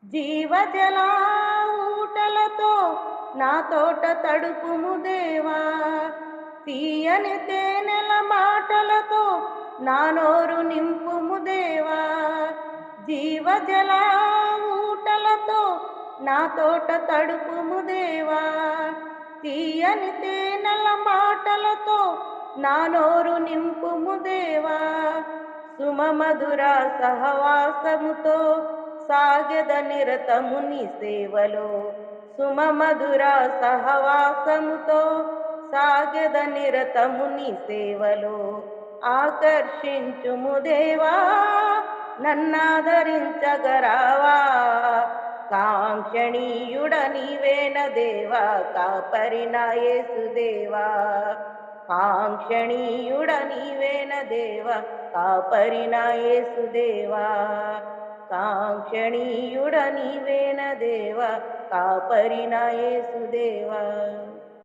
జీవజల ఊటలతో నా తోట తడుపుము దేవా, తీయని తేనెల మాటలతో నా నోరు నింపుము దేవా. జీవజల ఊటలతో నా తోట తడుపుము దేవా, తీయని తేనెల మాటలతో నా నోరు నింపుము దేవా. సుమమధుర సహవాసముతో సాగెద నిరతము నీ సేవలో, సుమమధుర సహవాసముతో సాగెద నిరతము నీ సేవలో. ఆకర్షించుము దేవా, నన్నాదరించగరావా, కాంక్షణీయుడ నీవేన దేవా, కాపరి నా యేసుదేవా. కాంక్షణీయుడ నీవేన దేవా, కాపరి నా యేసుదేవా. కాంక్షణీయుడ నీవేన దేవా, కాపరి నా యేసుదేవా.